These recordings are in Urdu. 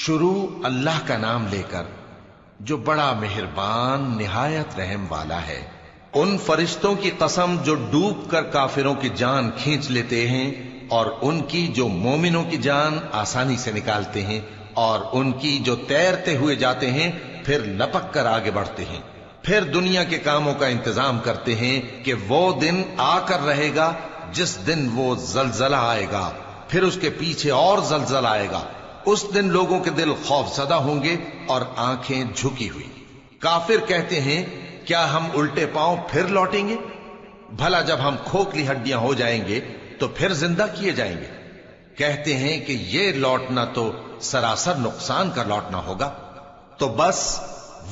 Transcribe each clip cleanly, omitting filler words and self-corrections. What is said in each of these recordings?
شروع اللہ کا نام لے کر جو بڑا مہربان نہایت رحم والا ہے۔ ان فرشتوں کی قسم جو ڈوب کر کافروں کی جان کھینچ لیتے ہیں، اور ان کی جو مومنوں کی جان آسانی سے نکالتے ہیں، اور ان کی جو تیرتے ہوئے جاتے ہیں پھر لپک کر آگے بڑھتے ہیں۔ پھر دنیا کے کاموں کا انتظام کرتے ہیں کہ وہ دن آ کر رہے گا جس دن وہ زلزلہ آئے گا، پھر اس کے پیچھے اور زلزلہ آئے گا۔ اس دن لوگوں کے دل خوف زدہ ہوں گے اور آنکھیں جھکی ہوئی۔ کافر کہتے ہیں کیا ہم الٹے پاؤں پھر لوٹیں گے؟ بھلا جب ہم کھوکھلی ہڈیاں ہو جائیں گے تو پھر زندہ کیے جائیں گے؟ کہتے ہیں کہ یہ لوٹنا تو سراسر نقصان کا لوٹنا ہوگا۔ تو بس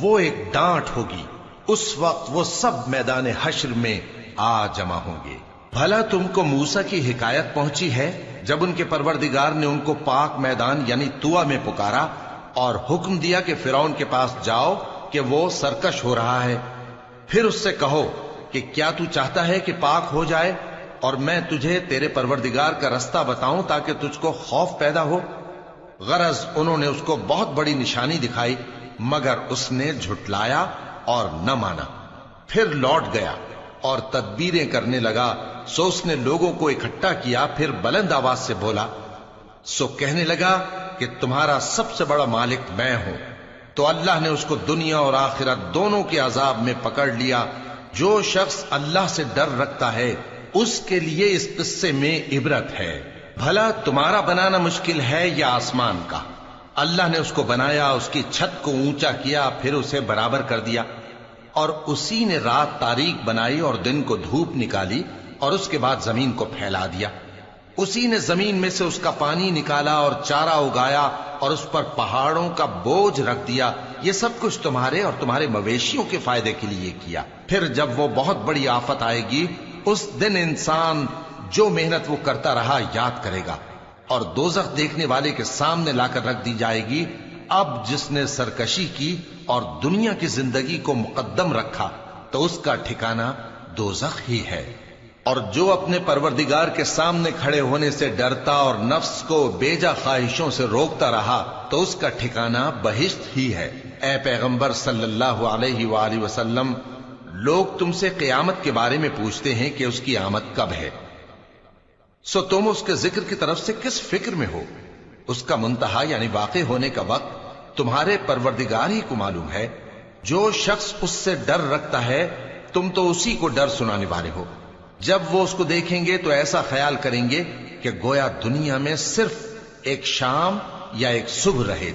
وہ ایک ڈانٹ ہوگی، اس وقت وہ سب میدان حشر میں آ جمع ہوں گے۔ بھلا تم کو موسیٰ کی حکایت پہنچی ہے جب ان کے پروردگار نے ان کو پاک میدان یعنی طویٰ میں پکارا اور حکم دیا کہ فرعون کے پاس جاؤ کہ وہ سرکش ہو رہا ہے، پھر اس سے کہو کہ کیا تو چاہتا ہے کہ پاک ہو جائے اور میں تجھے تیرے پروردگار کا رستہ بتاؤں تاکہ تجھ کو خوف پیدا ہو؟ غرض انہوں نے اس کو بہت بڑی نشانی دکھائی مگر اس نے جھٹلایا اور نہ مانا۔ پھر لوٹ گیا اور تدبیریں کرنے لگا، سو اس نے لوگوں کو اکٹھا کیا، پھر بلند آواز سے بولا، سو کہنے لگا کہ تمہارا سب سے بڑا مالک میں ہوں۔ تو اللہ نے اس کو دنیا اور آخرت دونوں کے عذاب میں پکڑ لیا۔ جو شخص اللہ سے ڈر رکھتا ہے اس کے لیے اس قصے میں عبرت ہے۔ بھلا تمہارا بنانا مشکل ہے یا آسمان کا؟ اللہ نے اس کو بنایا، اس کی چھت کو اونچا کیا، پھر اسے برابر کر دیا، اور اسی نے رات تاریک بنائی اور دن کو دھوپ نکالی، اور اس کے بعد زمین کو پھیلا دیا۔ اسی نے زمین میں سے اس کا پانی نکالا اور چارہ اگایا اور اس پر پہاڑوں کا بوجھ رکھ دیا۔ یہ سب کچھ تمہارے اور تمہارے مویشیوں کے فائدے کے لیے کیا۔ پھر جب وہ بہت بڑی آفت آئے گی اس دن انسان جو محنت وہ کرتا رہا یاد کرے گا، اور دوزخ دیکھنے والے کے سامنے لا کر رکھ دی جائے گی۔ اب جس نے سرکشی کی اور دنیا کی زندگی کو مقدم رکھا تو اس کا ٹھکانہ دوزخ ہی ہے۔ اور جو اپنے پروردگار کے سامنے کھڑے ہونے سے ڈرتا اور نفس کو بیجا خواہشوں سے روکتا رہا تو اس کا ٹھکانہ بہشت ہی ہے۔ اے پیغمبر صلی اللہ علیہ وآلہ وسلم، لوگ تم سے قیامت کے بارے میں پوچھتے ہیں کہ اس کی آمد کب ہے، سو تم اس کے ذکر کی طرف سے کس فکر میں ہو؟ اس کا منتہا یعنی واقع ہونے کا وقت تمہارے پروردگار ہی کو معلوم ہے۔ جو شخص اس سے ڈر رکھتا ہے تم تو اسی کو ڈر سنانے والے ہو۔ جب وہ اس کو دیکھیں گے تو ایسا خیال کریں گے کہ گویا دنیا میں صرف ایک شام یا ایک صبح رہے۔